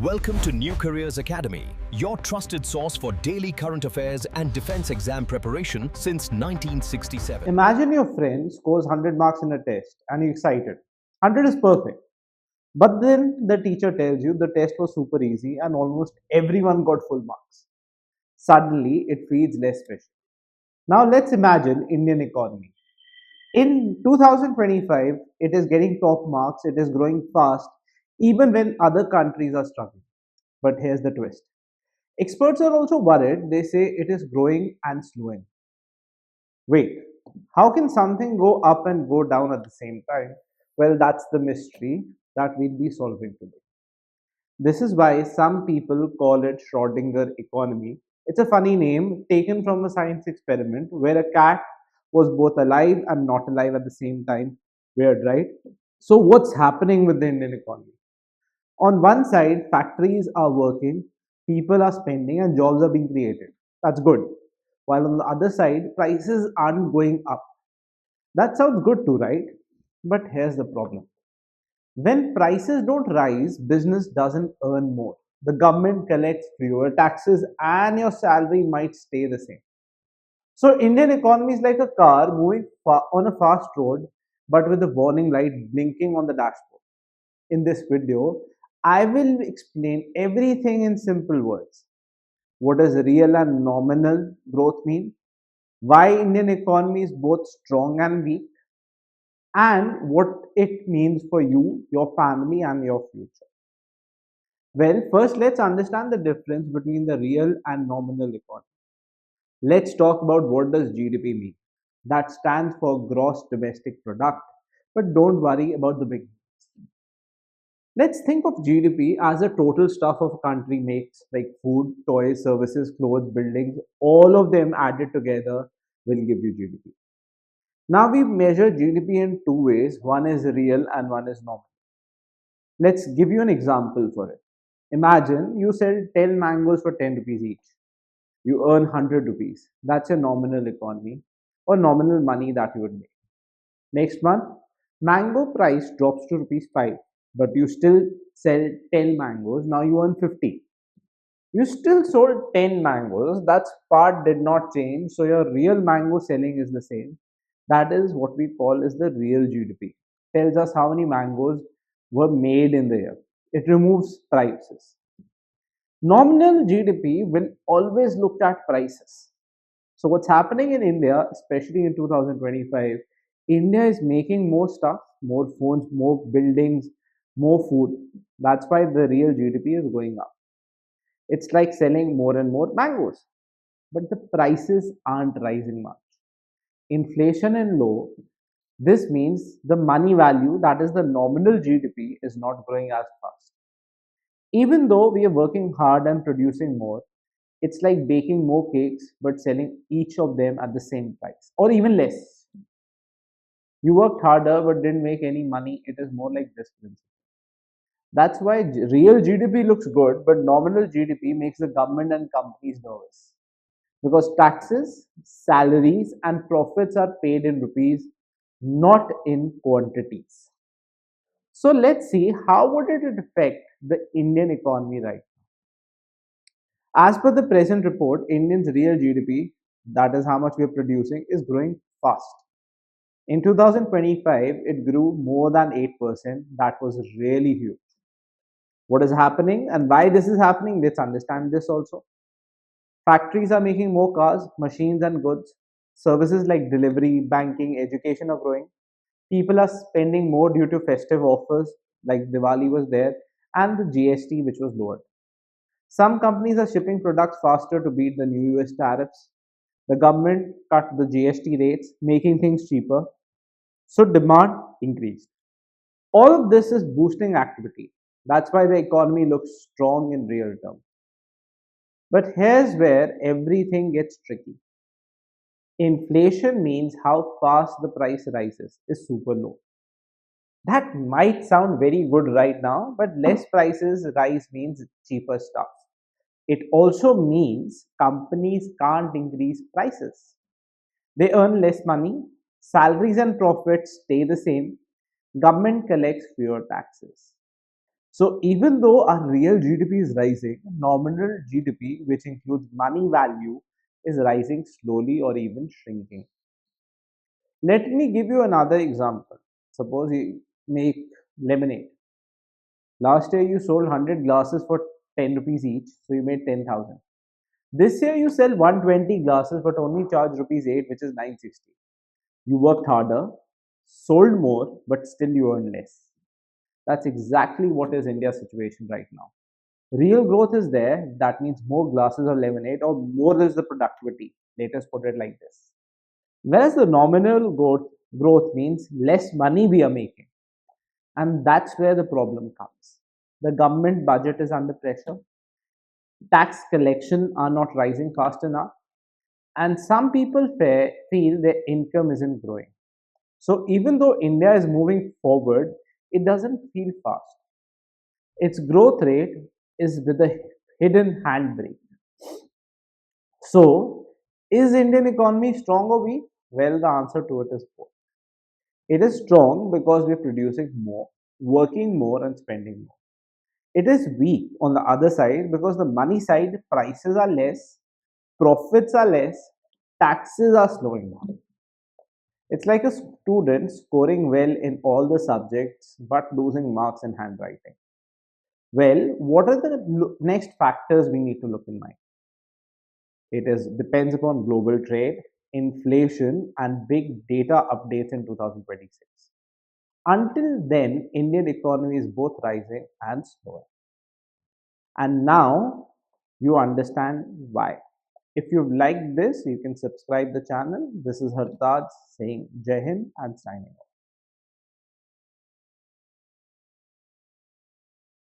Welcome to New Careers Academy, your trusted source for daily current affairs and defense exam preparation since 1967. Imagine your friend scores 100 marks in a test and you're excited. 100 is perfect. But then the teacher tells you the test was super easy and almost everyone got full marks. Suddenly, it feels less special. Now let's imagine Indian economy. In 2025, it is getting top marks, it is growing fast, even when other countries are struggling. But here's the twist. Experts are also worried. They say it is growing and slowing. Wait, how can something go up and go down at the same time? Well, that's the mystery that we'll be solving today. This is why some people call it Schrödinger economy. It's a funny name taken from a science experiment where a cat was both alive and not alive at the same time. Weird, right? So, what's happening with the Indian economy? On one side, factories are working, people are spending, and jobs are being created. That's good. While on the other side, prices aren't going up. That sounds good too, right? But here's the problem. When prices don't rise, business doesn't earn more. The government collects fewer taxes and your salary might stay the same. So Indian economy is like a car moving on a fast road but with a warning light blinking on the dashboard. In this video, I will explain everything in simple words. What does real and nominal growth mean? Why Indian economy is both strong and weak? And what it means for you, your family, and your future. Well, first let's understand the difference between the real and nominal economy. Let's talk about what does GDP mean. That stands for gross domestic product. But don't worry about the big. Let's think of GDP as a total stuff of a country makes, like food, toys, services, clothes, buildings, all of them added together will give you GDP. Now we measure GDP in two ways. One is real and one is nominal. Let's give you an example for it. Imagine you sell 10 mangoes for 10 rupees each. You earn 100 rupees. That's a nominal economy or nominal money that you would make. Next month, mango price drops to rupees 5, but you still sell 10 mangoes. Now you earn 50. You still sold 10 mangoes. That part did not change. So your real mango selling is the same. That is what we call is the real GDP. Tells us how many mangoes were made in the year. It removes prices. Nominal GDP will always look at prices. So what's happening in India, especially in 2025, India is making more stuff, more phones, more buildings, more food. That's why the real GDP is going up. It's like selling more and more mangoes, but the prices aren't rising much. Inflation is low. This means the money value, that is the nominal GDP, is not growing as fast. Even though we are working hard and producing more, it's like baking more cakes but selling each of them at the same price or even less. You worked harder but didn't make any money. It is more like this principle. That's why real GDP looks good, but nominal GDP makes the government and companies nervous because taxes, salaries, and profits are paid in rupees, not in quantities. So let's see how would it affect the Indian economy right now. As per the present report, Indians' real GDP, that is how much we are producing, is growing fast. In 2025, it grew more than 8%. That was really huge. What is happening and why this is happening? Let's understand this also. Factories are making more cars, machines, and goods. Services like delivery, banking, education are growing. People are spending more due to festive offers, like Diwali was there, and the GST, which was lowered. Some companies are shipping products faster to beat the new US tariffs. The government cut the GST rates, making things cheaper. So demand increased. All of this is boosting activity. That's why the economy looks strong in real terms. But here's where everything gets tricky. Inflation means how fast the price rises is super low. That might sound very good right now, but less prices rise means cheaper stuff. It also means companies can't increase prices. They earn less money, salaries and profits stay the same, government collects fewer taxes. So even though our real GDP is rising, nominal GDP, which includes money value, is rising slowly or even shrinking. Let me give you another example. Suppose you make lemonade. Last year you sold 100 glasses for 10 rupees each, so you made 10,000. This year you sell 120 glasses but only charge rupees 8, which is 960. You worked harder, sold more, but still you earn less. That's exactly what is India's situation right now. Real growth is there, that means more glasses of lemonade, or more is the productivity. Let us put it like this. Whereas the nominal growth means less money we are making. And that's where the problem comes. The government budget is under pressure, tax collection are not rising fast enough, and some people feel their income isn't growing. So even though India is moving forward, it doesn't feel fast. Its growth rate is with a hidden handbrake. So, is Indian economy strong or weak? Well, the answer to it is both. It is strong because we're producing more, working more, and spending more. It is weak on the other side because the money side prices are less, profits are less, taxes are slowing down. It's like a student scoring well in all the subjects but losing marks in handwriting. Well, what are the next factors we need to look in mind? It is depends upon global trade, inflation, and big data updates in 2026. Until then, Indian economy is both rising and slowing. And now you understand why. If you've liked this, you can subscribe the channel. This is Hartaj saying Jai Hind and signing off.